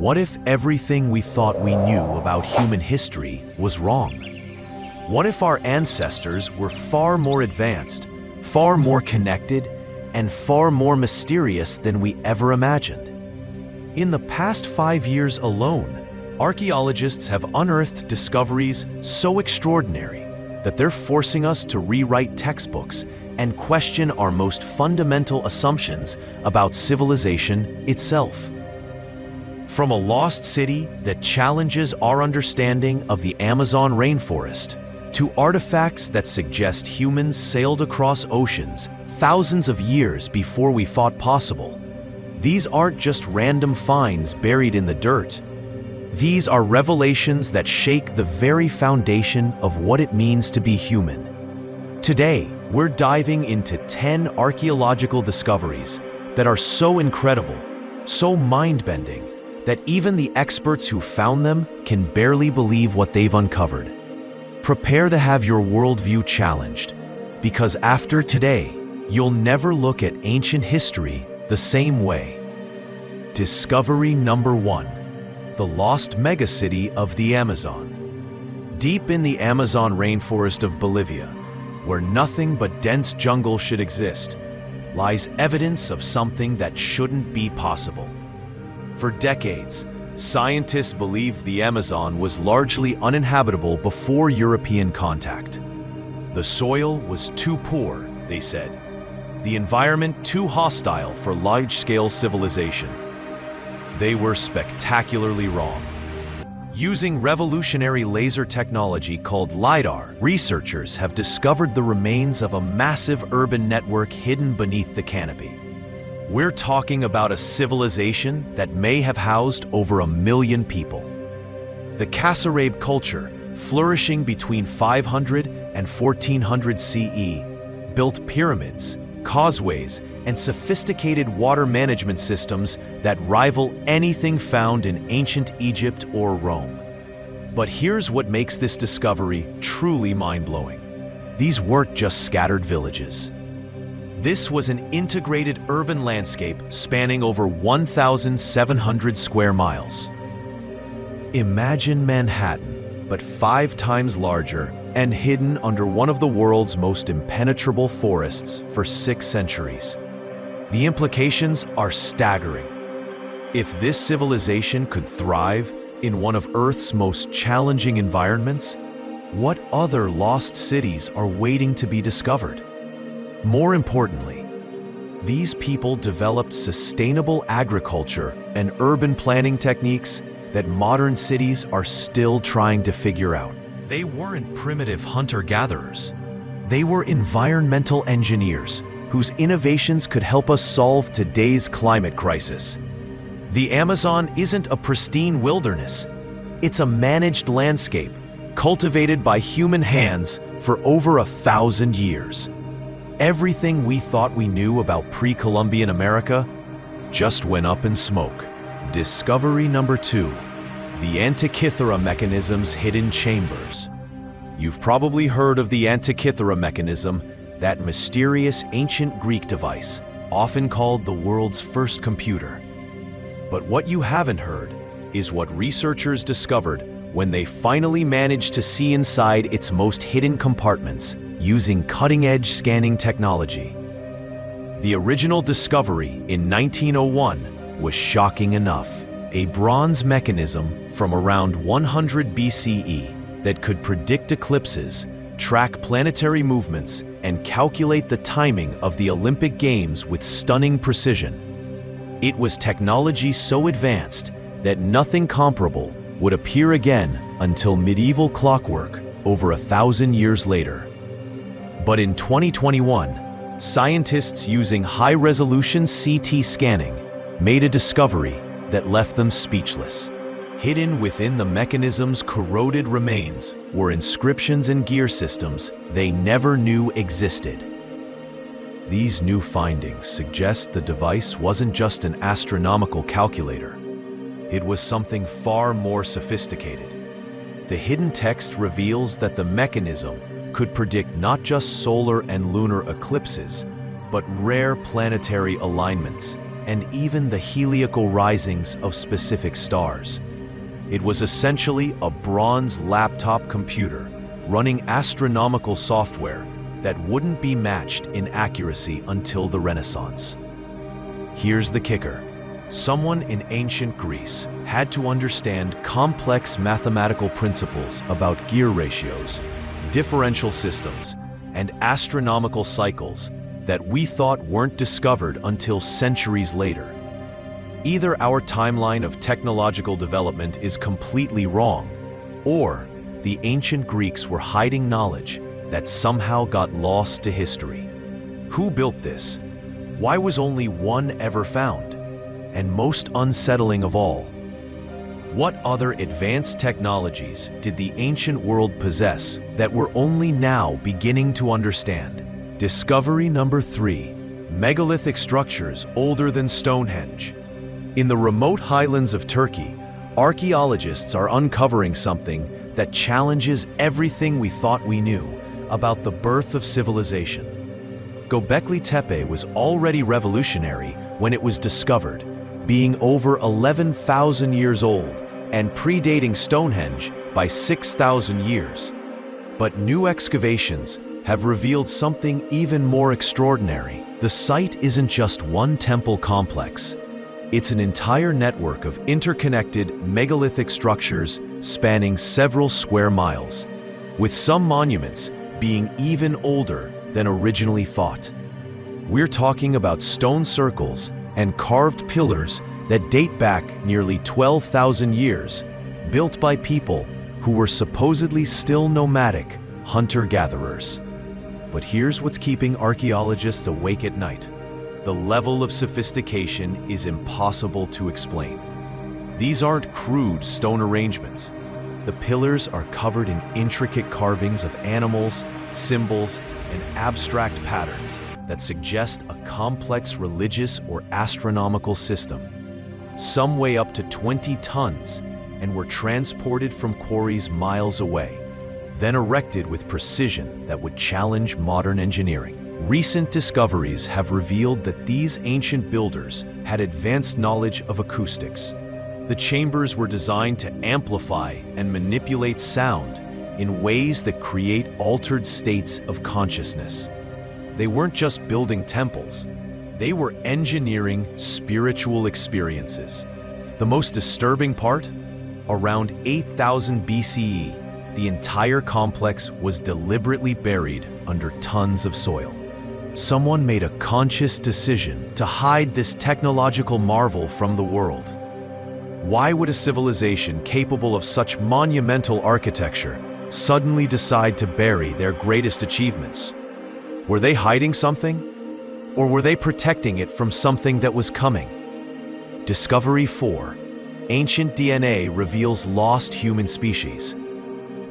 What if everything we thought we knew about human history was wrong? What if our ancestors were far more advanced, far more connected, and far more mysterious than we ever imagined? In the past 5 years alone, archaeologists have unearthed discoveries so extraordinary that they're forcing us to rewrite textbooks and question our most fundamental assumptions about civilization itself. From a lost city that challenges our understanding of the Amazon rainforest, to artifacts that suggest humans sailed across oceans thousands of years before we thought possible, these aren't just random finds buried in the dirt. These are revelations that shake the very foundation of what it means to be human. Today, we're diving into 10 archaeological discoveries that are so incredible, so mind-bending, that even the experts who found them can barely believe what they've uncovered. Prepare to have your worldview challenged, because after today, you'll never look at ancient history the same way. Discovery number 1. The lost megacity of the Amazon. Deep in the Amazon rainforest of Bolivia, where nothing but dense jungle should exist, lies evidence of something that shouldn't be possible. For decades, scientists believed the Amazon was largely uninhabitable before European contact. The soil was too poor, they said. The environment too hostile for large-scale civilization. They were spectacularly wrong. Using revolutionary laser technology called LiDAR, researchers have discovered the remains of a massive urban network hidden beneath the canopy. We're talking about a civilization that may have housed over 1 million people. The Kasarabe culture, flourishing between 500 and 1400 CE, built pyramids, causeways, and sophisticated water management systems that rival anything found in ancient Egypt or Rome. But here's what makes this discovery truly mind-blowing. These weren't just scattered villages. This was an integrated urban landscape spanning over 1,700 square miles. Imagine Manhattan, but 5 times larger and hidden under one of the world's most impenetrable forests for 6 centuries. The implications are staggering. If this civilization could thrive in one of Earth's most challenging environments, what other lost cities are waiting to be discovered? More importantly, these people developed sustainable agriculture and urban planning techniques that modern cities are still trying to figure out. They weren't primitive hunter-gatherers. They were environmental engineers whose innovations could help us solve today's climate crisis. The Amazon isn't a pristine wilderness. It's a managed landscape, cultivated by human hands for over 1,000 years. Everything we thought we knew about pre-Columbian America just went up in smoke. Discovery number 2. The Antikythera mechanism's hidden chambers. You've probably heard of the Antikythera mechanism, that mysterious ancient Greek device, often called the world's first computer. But what you haven't heard is what researchers discovered when they finally managed to see inside its most hidden compartments using cutting-edge scanning technology. The original discovery in 1901 was shocking enough. A bronze mechanism from around 100 BCE that could predict eclipses, track planetary movements, and calculate the timing of the Olympic Games with stunning precision. It was technology so advanced that nothing comparable would appear again until medieval clockwork over 1,000 years later. But in 2021, scientists using high-resolution CT scanning made a discovery that left them speechless. Hidden within the mechanism's corroded remains were inscriptions and gear systems they never knew existed. These new findings suggest the device wasn't just an astronomical calculator. It was something far more sophisticated. The hidden text reveals that the mechanism could predict not just solar and lunar eclipses, but rare planetary alignments, and even the heliacal risings of specific stars. It was essentially a bronze laptop computer running astronomical software that wouldn't be matched in accuracy until the Renaissance. Here's the kicker. Someone in ancient Greece had to understand complex mathematical principles about gear ratios, differential systems, and astronomical cycles that we thought weren't discovered until centuries later. Either our timeline of technological development is completely wrong, or the ancient Greeks were hiding knowledge that somehow got lost to history. Who built this? Why was only one ever found? And most unsettling of all, what other advanced technologies did the ancient world possess that we're only now beginning to understand? Discovery number 3, megalithic structures older than Stonehenge. In the remote highlands of Turkey, archaeologists are uncovering something that challenges everything we thought we knew about the birth of civilization. Göbekli Tepe was already revolutionary when it was discovered, being over 11,000 years old and predating Stonehenge by 6,000 years. But new excavations have revealed something even more extraordinary. The site isn't just one temple complex. It's an entire network of interconnected megalithic structures spanning several square miles, with some monuments being even older than originally thought. We're talking about stone circles and carved pillars that date back nearly 12,000 years, built by people who were supposedly still nomadic hunter-gatherers. But here's what's keeping archaeologists awake at night. The level of sophistication is impossible to explain. These aren't crude stone arrangements. The pillars are covered in intricate carvings of animals, symbols, and abstract patterns that suggest a complex religious or astronomical system. Some weigh up to 20 tons and were transported from quarries miles away, then erected with precision that would challenge modern engineering. Recent discoveries have revealed that these ancient builders had advanced knowledge of acoustics. The chambers were designed to amplify and manipulate sound in ways that create altered states of consciousness. They weren't just building temples, they were engineering spiritual experiences. The most disturbing part? Around 8,000 BCE, the entire complex was deliberately buried under tons of soil. Someone made a conscious decision to hide this technological marvel from the world. Why would a civilization capable of such monumental architecture suddenly decide to bury their greatest achievements? Were they hiding something? Or were they protecting it from something that was coming? Discovery 4. Ancient DNA reveals lost human species.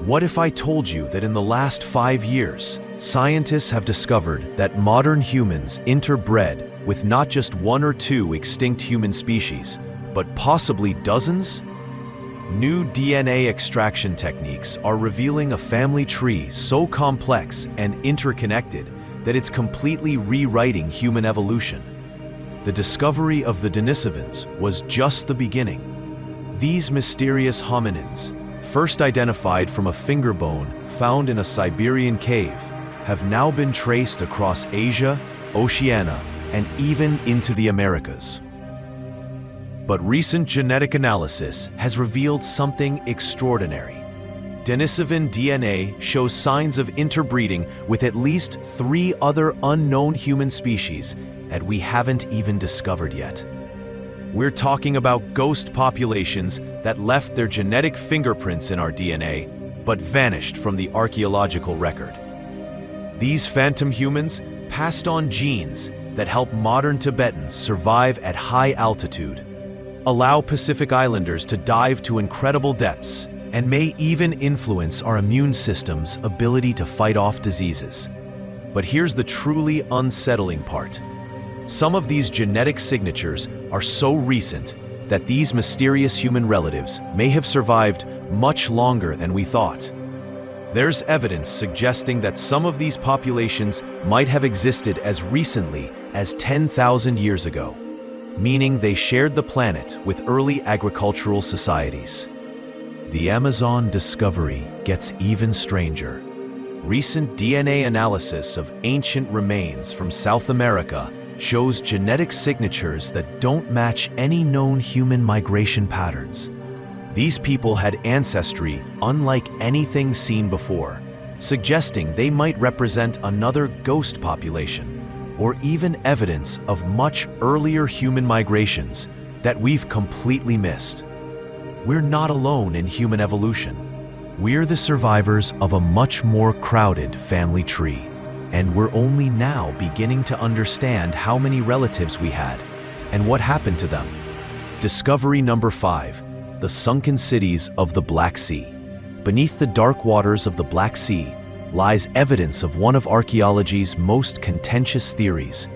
What if I told you that in the last 5 years, scientists have discovered that modern humans interbred with not just 1 or 2 extinct human species, but possibly dozens? New DNA extraction techniques are revealing a family tree so complex and interconnected that it's completely rewriting human evolution. The discovery of the Denisovans was just the beginning. These mysterious hominins, first identified from a finger bone found in a Siberian cave, have now been traced across Asia, Oceania, and even into the Americas. But recent genetic analysis has revealed something extraordinary. Denisovan DNA shows signs of interbreeding with at least 3 other unknown human species that we haven't even discovered yet. We're talking about ghost populations that left their genetic fingerprints in our DNA, but vanished from the archaeological record. These phantom humans passed on genes that help modern Tibetans survive at high altitude, allow Pacific Islanders to dive to incredible depths, and may even influence our immune system's ability to fight off diseases. But here's the truly unsettling part. Some of these genetic signatures are so recent that these mysterious human relatives may have survived much longer than we thought. There's evidence suggesting that some of these populations might have existed as recently as 10,000 years ago. meaning they shared the planet with early agricultural societies. The Amazon discovery gets even stranger. Recent DNA analysis of ancient remains from South America shows genetic signatures that don't match any known human migration patterns. These people had ancestry unlike anything seen before, suggesting they might represent another ghost population, or even evidence of much earlier human migrations that we've completely missed. We're not alone in human evolution. We're the survivors of a much more crowded family tree, and we're only now beginning to understand how many relatives we had and what happened to them. Discovery number 5, the sunken cities of the Black Sea. Beneath the dark waters of the Black Sea lies evidence of one of archaeology's most contentious theories,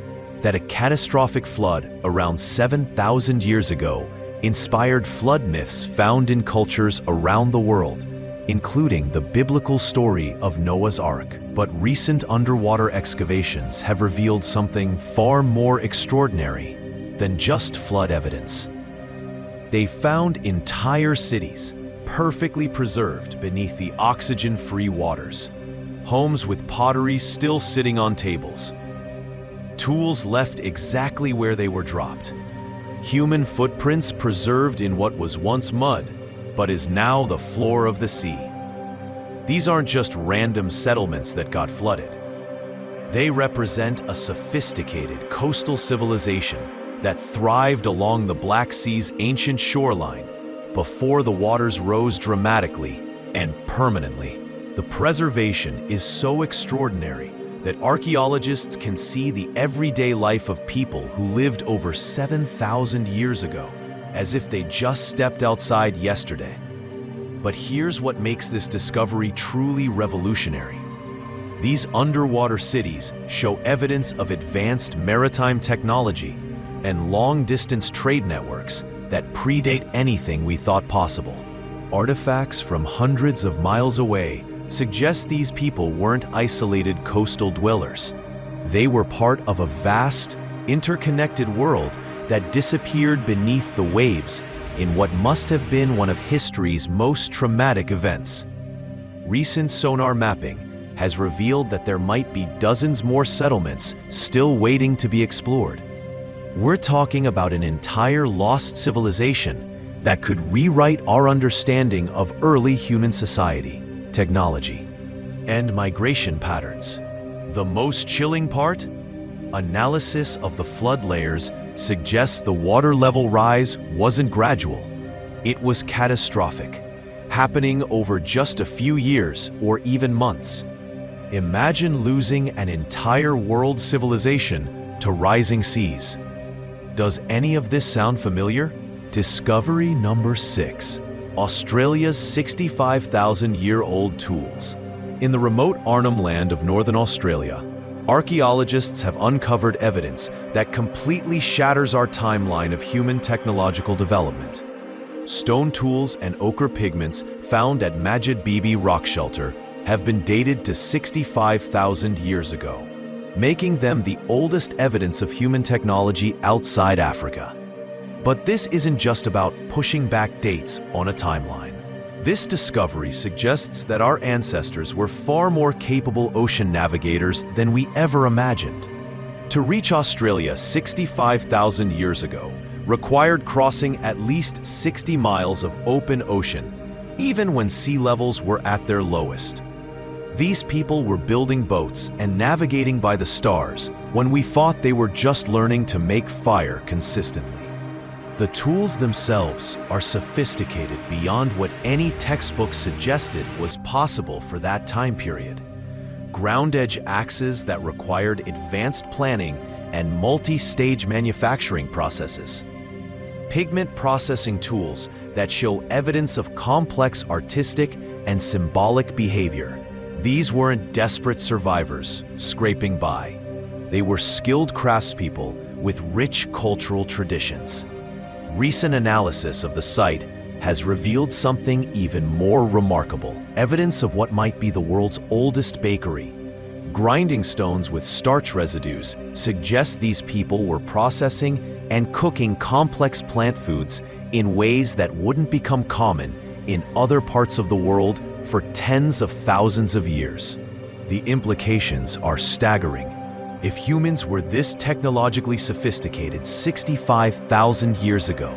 that a catastrophic flood around 7,000 years ago inspired flood myths found in cultures around the world, including the biblical story of Noah's Ark. But recent underwater excavations have revealed something far more extraordinary than just flood evidence. They found entire cities perfectly preserved beneath the oxygen-free waters, homes with pottery still sitting on tables, tools left exactly where they were dropped, human footprints preserved in what was once mud but is now the floor of the sea. These aren't just random settlements that got flooded. They represent a sophisticated coastal civilization that thrived along the Black Sea's ancient shoreline before the waters rose dramatically and permanently. The preservation is so extraordinary that archaeologists can see the everyday life of people who lived over 7,000 years ago, as if they just stepped outside yesterday. But here's what makes this discovery truly revolutionary. These underwater cities show evidence of advanced maritime technology and long-distance trade networks that predate anything we thought possible. Artifacts from hundreds of miles away suggest these people weren't isolated coastal dwellers. They were part of a vast, interconnected world that disappeared beneath the waves in what must have been one of history's most traumatic events. Recent sonar mapping has revealed that there might be dozens more settlements still waiting to be explored. We're talking about an entire lost civilization that could rewrite our understanding of early human society, technology, and migration patterns. The most chilling part? Analysis of the flood layers suggests the water level rise wasn't gradual. It was catastrophic, happening over just a few years or even months. Imagine losing an entire world civilization to rising seas. Does any of this sound familiar? Discovery number 6. Australia's 65,000-year-old tools. In the remote Arnhem Land of Northern Australia, archaeologists have uncovered evidence that completely shatters our timeline of human technological development. Stone tools and ochre pigments found at Majid Bibi rock shelter have been dated to 65,000 years ago, making them the oldest evidence of human technology outside Africa. But this isn't just about pushing back dates on a timeline. This discovery suggests that our ancestors were far more capable ocean navigators than we ever imagined. To reach Australia 65,000 years ago required crossing at least 60 miles of open ocean, even when sea levels were at their lowest. These people were building boats and navigating by the stars when we thought they were just learning to make fire consistently. The tools themselves are sophisticated beyond what any textbook suggested was possible for that time period. Ground-edge axes that required advanced planning and multi-stage manufacturing processes. Pigment processing tools that show evidence of complex artistic and symbolic behavior. These weren't desperate survivors scraping by. They were skilled craftspeople with rich cultural traditions. Recent analysis of the site has revealed something even more remarkable, evidence of what might be the world's oldest bakery. Grinding stones with starch residues suggest these people were processing and cooking complex plant foods in ways that wouldn't become common in other parts of the world for tens of thousands of years. The implications are staggering. If humans were this technologically sophisticated 65,000 years ago,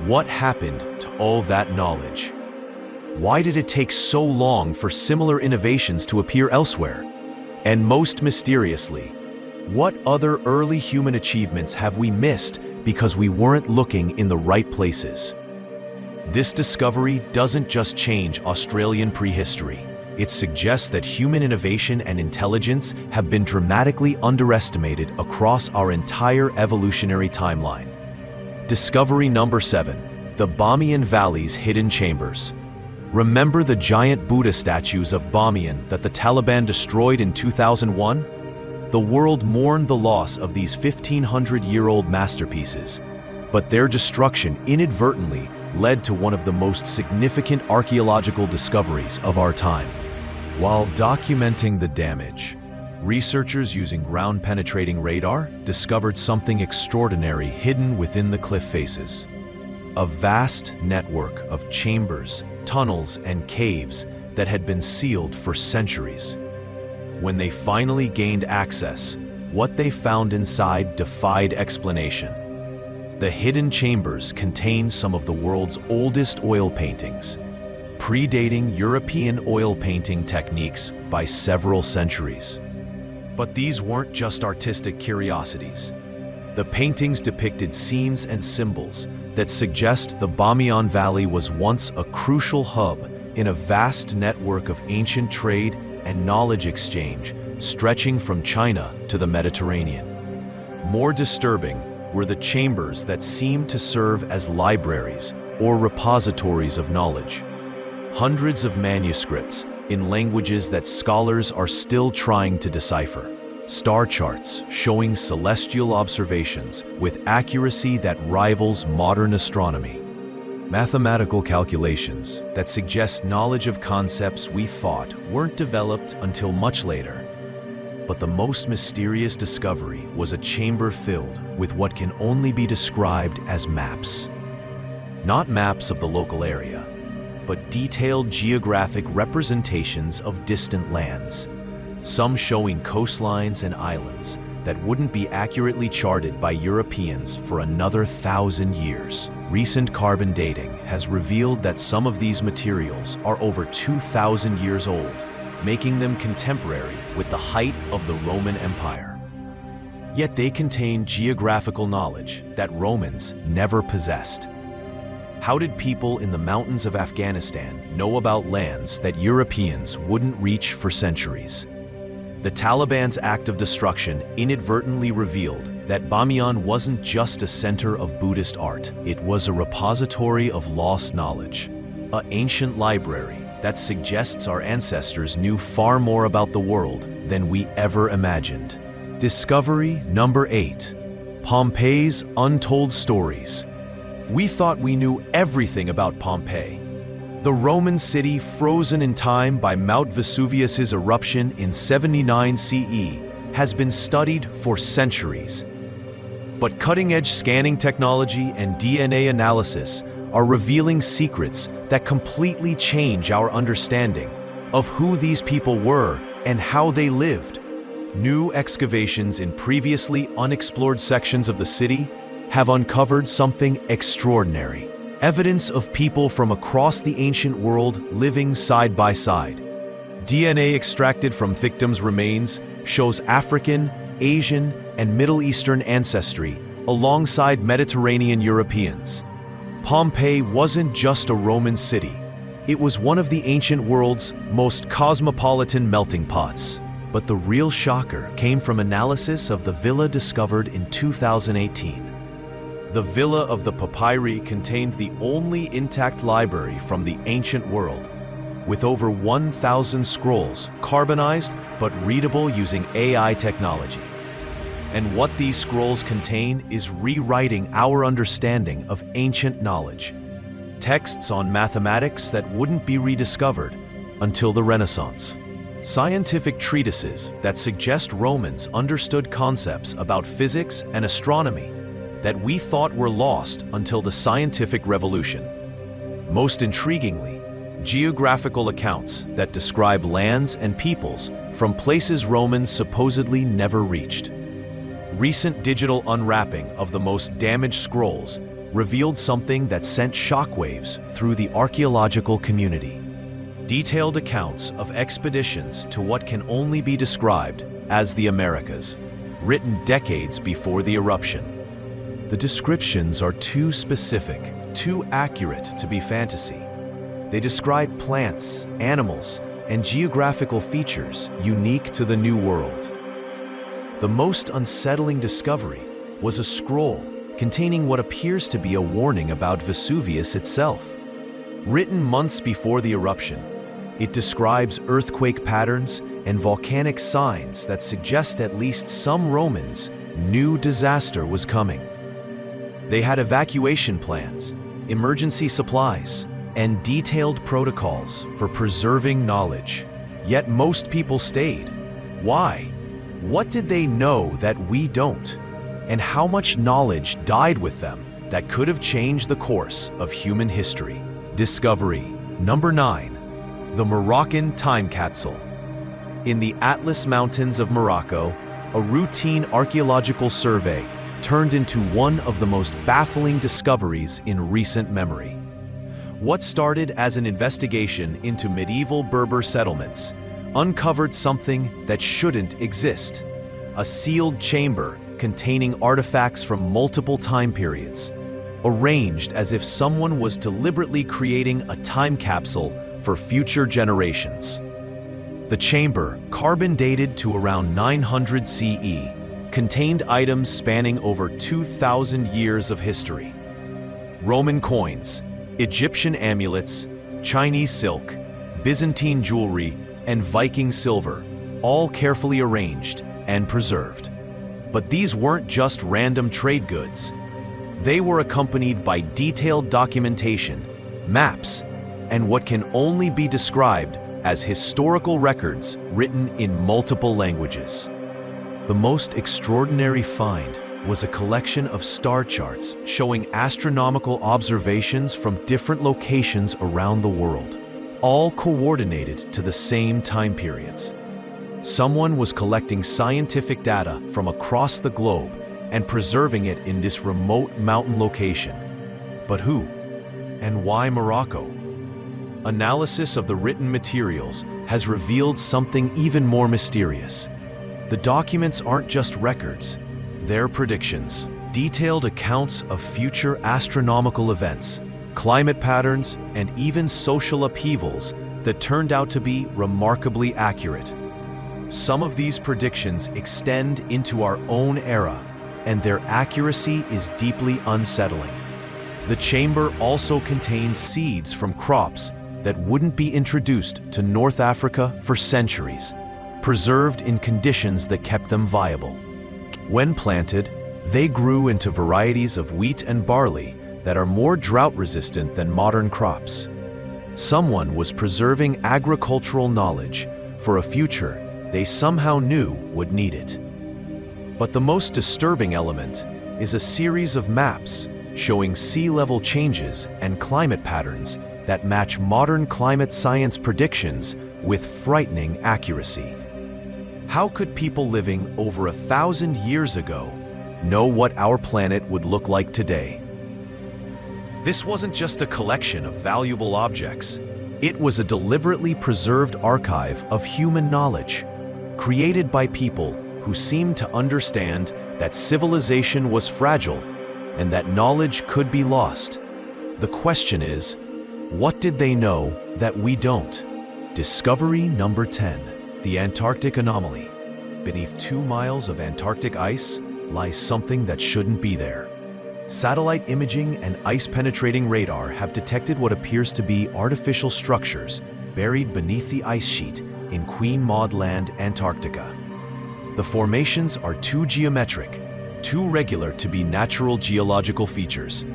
what happened to all that knowledge? Why did it take so long for similar innovations to appear elsewhere? And most mysteriously, what other early human achievements have we missed because we weren't looking in the right places? This discovery doesn't just change Australian prehistory. It suggests that human innovation and intelligence have been dramatically underestimated across our entire evolutionary timeline. Discovery number 7, the Bamiyan Valley's hidden chambers. Remember the giant Buddha statues of Bamiyan that the Taliban destroyed in 2001? The world mourned the loss of these 1,500-year-old masterpieces, but their destruction inadvertently led to one of the most significant archaeological discoveries of our time. While documenting the damage, researchers using ground-penetrating radar discovered something extraordinary hidden within the cliff faces. A vast network of chambers, tunnels, and caves that had been sealed for centuries. When they finally gained access, what they found inside defied explanation. The hidden chambers contained some of the world's oldest oil paintings, predating European oil painting techniques by several centuries. But these weren't just artistic curiosities. The paintings depicted scenes and symbols that suggest the Bamiyan Valley was once a crucial hub in a vast network of ancient trade and knowledge exchange stretching from China to the Mediterranean. More disturbing were the chambers that seemed to serve as libraries or repositories of knowledge. Hundreds of manuscripts in languages that scholars are still trying to decipher. Star charts showing celestial observations with accuracy that rivals modern astronomy. Mathematical calculations that suggest knowledge of concepts we thought weren't developed until much later. But the most mysterious discovery was a chamber filled with what can only be described as maps. Not maps of the local area, but detailed geographic representations of distant lands, some showing coastlines and islands that wouldn't be accurately charted by Europeans for another 1,000 years. Recent carbon dating has revealed that some of these materials are over 2,000 years old, making them contemporary with the height of the Roman Empire. Yet they contain geographical knowledge that Romans never possessed. How did people in the mountains of Afghanistan know about lands that Europeans wouldn't reach for centuries? The Taliban's act of destruction inadvertently revealed that Bamiyan wasn't just a center of Buddhist art. It was a repository of lost knowledge, an ancient library that suggests our ancestors knew far more about the world than we ever imagined. Discovery number 8, Pompeii's untold stories. We thought we knew everything about Pompeii. The Roman city frozen in time by Mount Vesuvius's eruption in 79 CE has been studied for centuries. But cutting-edge scanning technology and DNA analysis are revealing secrets that completely change our understanding of who these people were and how they lived. New excavations in previously unexplored sections of the city have uncovered something extraordinary. Evidence of people from across the ancient world living side by side. DNA extracted from victims' remains shows African, Asian, and Middle Eastern ancestry alongside Mediterranean Europeans. Pompeii wasn't just a Roman city. It was one of the ancient world's most cosmopolitan melting pots. But the real shocker came from analysis of the villa discovered in 2018. The Villa of the Papyri contained the only intact library from the ancient world, with over 1,000 scrolls carbonized but readable using AI technology. And what these scrolls contain is rewriting our understanding of ancient knowledge. Texts on mathematics that wouldn't be rediscovered until the Renaissance. Scientific treatises that suggest Romans understood concepts about physics and astronomy that we thought were lost until the scientific revolution. Most intriguingly, geographical accounts that describe lands and peoples from places Romans supposedly never reached. Recent digital unwrapping of the most damaged scrolls revealed something that sent shockwaves through the archaeological community. Detailed accounts of expeditions to what can only be described as the Americas, written decades before the eruption. The descriptions are too specific, too accurate to be fantasy. They describe plants, animals, and geographical features unique to the New World. The most unsettling discovery was a scroll containing what appears to be a warning about Vesuvius itself. Written months before the eruption, it describes earthquake patterns and volcanic signs that suggest at least some Romans knew disaster was coming. They had evacuation plans, emergency supplies, and detailed protocols for preserving knowledge. Yet most people stayed. Why? What did they know that we don't? And how much knowledge died with them that could have changed the course of human history? Discovery number 9, the Moroccan time capsule. In the Atlas Mountains of Morocco, a routine archaeological survey turned into one of the most baffling discoveries in recent memory. What started as an investigation into medieval Berber settlements uncovered something that shouldn't exist: a sealed chamber containing artifacts from multiple time periods, arranged as if someone was deliberately creating a time capsule for future generations. The chamber, carbon dated to around 900 CE, contained items spanning over 2,000 years of history. Roman coins, Egyptian amulets, Chinese silk, Byzantine jewelry, and Viking silver, all carefully arranged and preserved. But these weren't just random trade goods. They were accompanied by detailed documentation, maps, and what can only be described as historical records written in multiple languages. The most extraordinary find was a collection of star charts showing astronomical observations from different locations around the world, all coordinated to the same time periods. Someone was collecting scientific data from across the globe and preserving it in this remote mountain location. But who? And why Morocco? Analysis of the written materials has revealed something even more mysterious. The documents aren't just records, they're predictions, detailed accounts of future astronomical events, climate patterns, and even social upheavals that turned out to be remarkably accurate. Some of these predictions extend into our own era, and their accuracy is deeply unsettling. The chamber also contains seeds from crops that wouldn't be introduced to North Africa for centuries, preserved in conditions that kept them viable. When planted, they grew into varieties of wheat and barley that are more drought-resistant than modern crops. Someone was preserving agricultural knowledge for a future they somehow knew would need it. But the most disturbing element is a series of maps showing sea level changes and climate patterns that match modern climate science predictions with frightening accuracy. How could people living over 1,000 years ago know what our planet would look like today? This wasn't just a collection of valuable objects. It was a deliberately preserved archive of human knowledge, created by people who seemed to understand that civilization was fragile and that knowledge could be lost. The question is, what did they know that we don't? Discovery number 10, the Antarctic anomaly. Beneath 2 miles of Antarctic ice lies something that shouldn't be there. Satellite imaging and ice-penetrating radar have detected what appears to be artificial structures buried beneath the ice sheet in Queen Maud Land, Antarctica. The formations are too geometric, too regular to be natural geological features.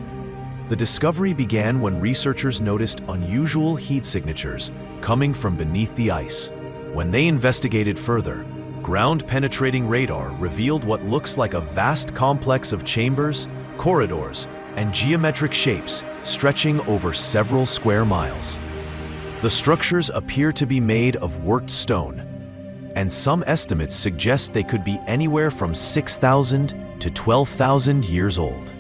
The discovery began when researchers noticed unusual heat signatures coming from beneath the ice. When they investigated further, ground-penetrating radar revealed what looks like a vast complex of chambers, corridors, and geometric shapes stretching over several square miles. The structures appear to be made of worked stone, and some estimates suggest they could be anywhere from 6,000 to 12,000 years old.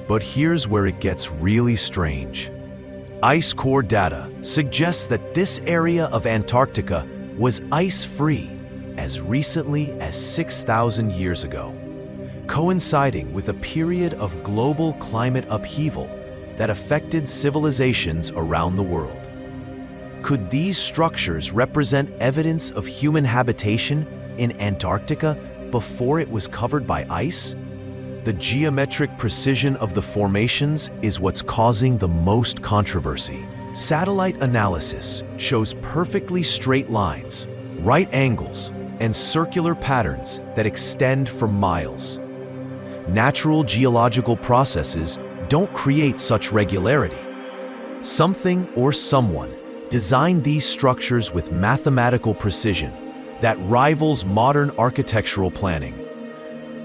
But here's where it gets really strange. Ice core data suggests that this area of Antarctica was ice-free as recently as 6,000 years ago, coinciding with a period of global climate upheaval that affected civilizations around the world. Could these structures represent evidence of human habitation in Antarctica before it was covered by ice? The geometric precision of the formations is what's causing the most controversy. Satellite analysis shows perfectly straight lines, right angles, and circular patterns that extend for miles. Natural geological processes don't create such regularity. Something or someone designed these structures with mathematical precision that rivals modern architectural planning.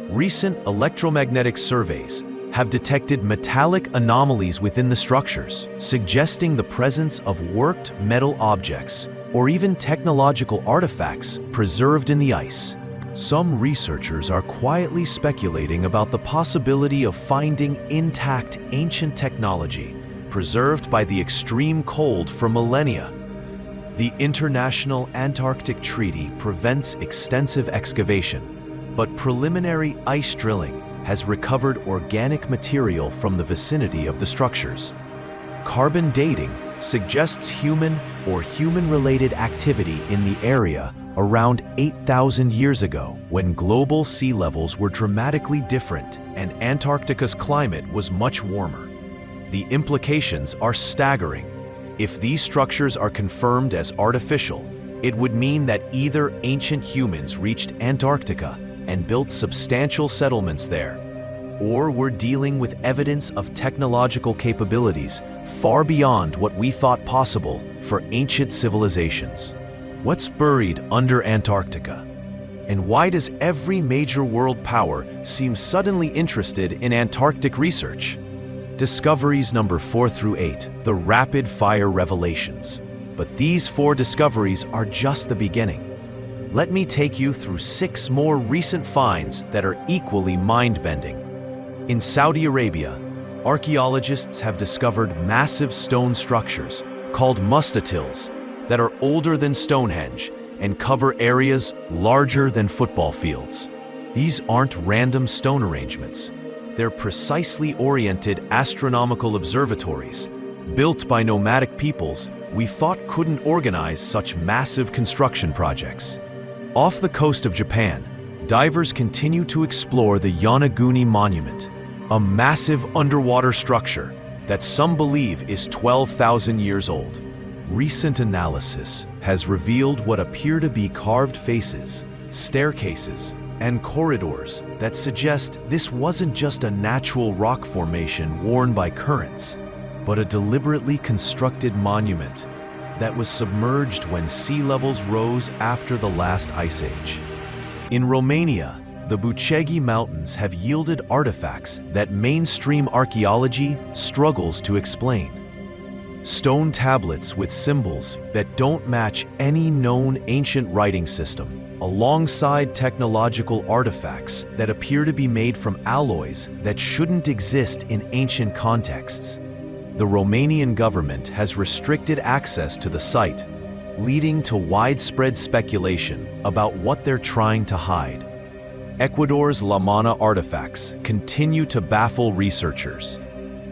Recent electromagnetic surveys have detected metallic anomalies within the structures, suggesting the presence of worked metal objects or even technological artifacts preserved in the ice. Some researchers are quietly speculating about the possibility of finding intact ancient technology preserved by the extreme cold for millennia. The International Antarctic Treaty prevents extensive excavation, but preliminary ice drilling has recovered organic material from the vicinity of the structures. Carbon dating suggests human or human-related activity in the area around 8,000 years ago, when global sea levels were dramatically different and Antarctica's climate was much warmer. The implications are staggering. If these structures are confirmed as artificial, it would mean that either ancient humans reached Antarctica and built substantial settlements there, or we're dealing with evidence of technological capabilities far beyond what we thought possible for ancient civilizations. What's buried under Antarctica? And why does every major world power seem suddenly interested in Antarctic research? Discoveries number 4 through 8, the rapid-fire revelations. But these 4 discoveries are just the beginning. Let me take you through 6 more recent finds that are equally mind-bending. In Saudi Arabia, archaeologists have discovered massive stone structures called mustatils that are older than Stonehenge and cover areas larger than football fields. These aren't random stone arrangements. They're precisely oriented astronomical observatories built by nomadic peoples we thought couldn't organize such massive construction projects. Off the coast of Japan, divers continue to explore the Yonaguni Monument, a massive underwater structure that some believe is 12,000 years old. Recent analysis has revealed what appear to be carved faces, staircases, and corridors that suggest this wasn't just a natural rock formation worn by currents, but a deliberately constructed monument that was submerged when sea levels rose after the last ice age. In Romania, the Bucegi Mountains have yielded artifacts that mainstream archaeology struggles to explain. Stone tablets with symbols that don't match any known ancient writing system, alongside technological artifacts that appear to be made from alloys that shouldn't exist in ancient contexts. The Romanian government has restricted access to the site, leading to widespread speculation about what they're trying to hide. Ecuador's La Mana artifacts continue to baffle researchers.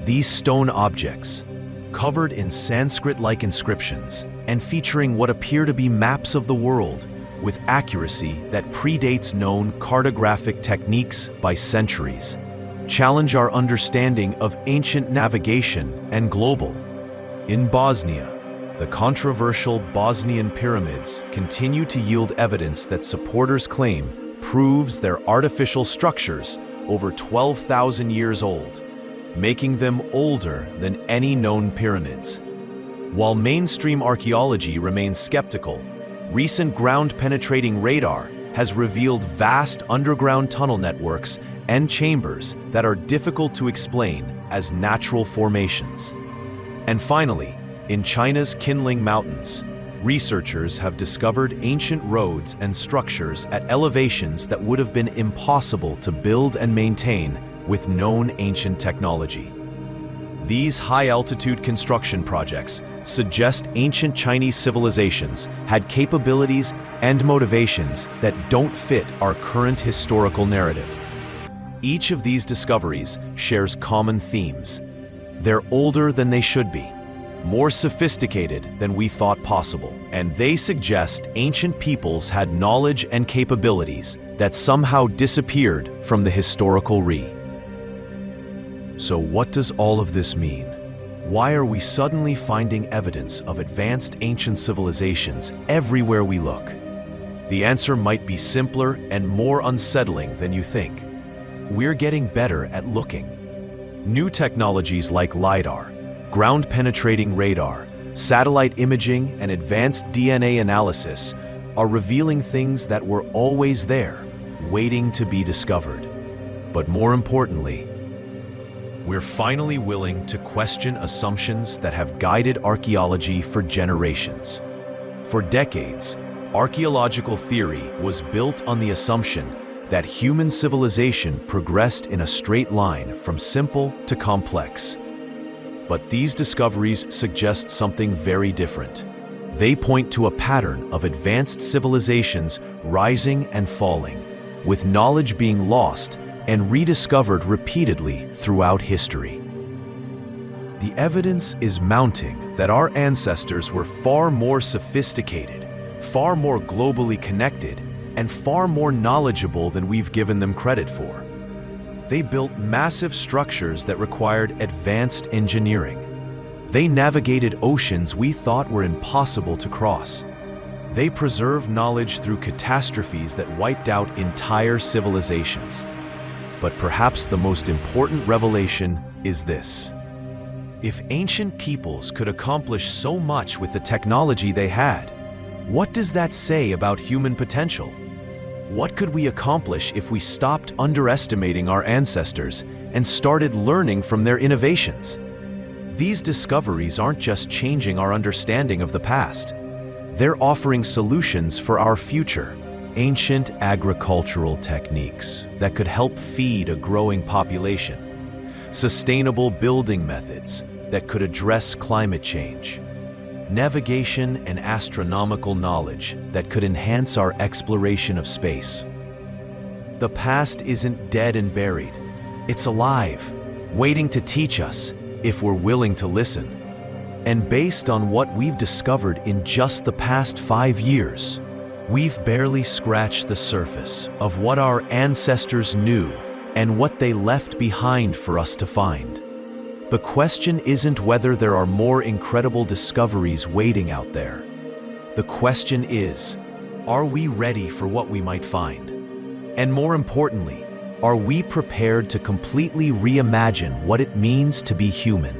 These stone objects, covered in Sanskrit-like inscriptions and featuring what appear to be maps of the world with accuracy that predates known cartographic techniques by centuries, challenge our understanding of ancient navigation and global. In Bosnia, the controversial Bosnian pyramids continue to yield evidence that supporters claim proves their artificial structures over 12,000 years old, making them older than any known pyramids. While mainstream archaeology remains skeptical, recent ground-penetrating radar has revealed vast underground tunnel networks and chambers that are difficult to explain as natural formations. And finally, in China's Qinling Mountains, researchers have discovered ancient roads and structures at elevations that would have been impossible to build and maintain with known ancient technology. These high-altitude construction projects suggest ancient Chinese civilizations had capabilities and motivations that don't fit our current historical narrative. Each of these discoveries shares common themes. They're older than they should be, more sophisticated than we thought possible, and they suggest ancient peoples had knowledge and capabilities that somehow disappeared from the historical re. So what does all of this mean? Why are we suddenly finding evidence of advanced ancient civilizations everywhere we look? The answer might be simpler and more unsettling than you think. We're getting better at looking. New technologies like LiDAR, ground-penetrating radar, satellite imaging, and advanced DNA analysis are revealing things that were always there, waiting to be discovered. But more importantly, we're finally willing to question assumptions that have guided archaeology for generations. For decades, archaeological theory was built on the assumption that human civilization progressed in a straight line from simple to complex. But these discoveries suggest something very different. They point to a pattern of advanced civilizations rising and falling, with knowledge being lost and rediscovered repeatedly throughout history. The evidence is mounting that our ancestors were far more sophisticated, far more globally connected, and far more knowledgeable than we've given them credit for. They built massive structures that required advanced engineering. They navigated oceans we thought were impossible to cross. They preserved knowledge through catastrophes that wiped out entire civilizations. But perhaps the most important revelation is this. If ancient peoples could accomplish so much with the technology they had, what does that say about human potential? What could we accomplish if we stopped underestimating our ancestors and started learning from their innovations? These discoveries aren't just changing our understanding of the past. They're offering solutions for our future. Ancient agricultural techniques that could help feed a growing population. Sustainable building methods that could address climate change. Navigation and astronomical knowledge that could enhance our exploration of space. The past isn't dead and buried. It's alive, waiting to teach us if we're willing to listen. And based on what we've discovered in just the past 5 years, we've barely scratched the surface of what our ancestors knew and what they left behind for us to find. The question isn't whether there are more incredible discoveries waiting out there. The question is, are we ready for what we might find? And more importantly, are we prepared to completely reimagine what it means to be human?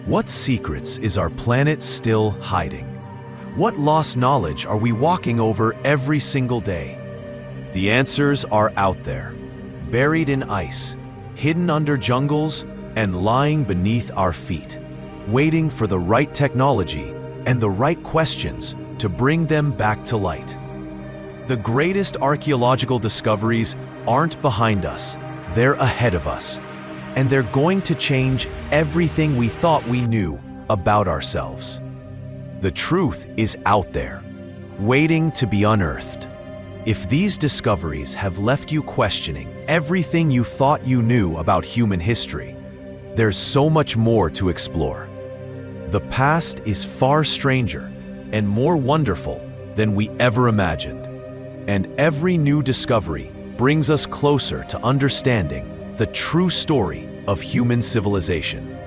What secrets is our planet still hiding? What lost knowledge are we walking over every single day? The answers are out there, buried in ice, hidden under jungles, and lying beneath our feet, waiting for the right technology and the right questions to bring them back to light. The greatest archaeological discoveries aren't behind us, they're ahead of us. And they're going to change everything we thought we knew about ourselves. The truth is out there, waiting to be unearthed. If these discoveries have left you questioning everything you thought you knew about human history, there's so much more to explore. The past is far stranger and more wonderful than we ever imagined. And every new discovery brings us closer to understanding the true story of human civilization.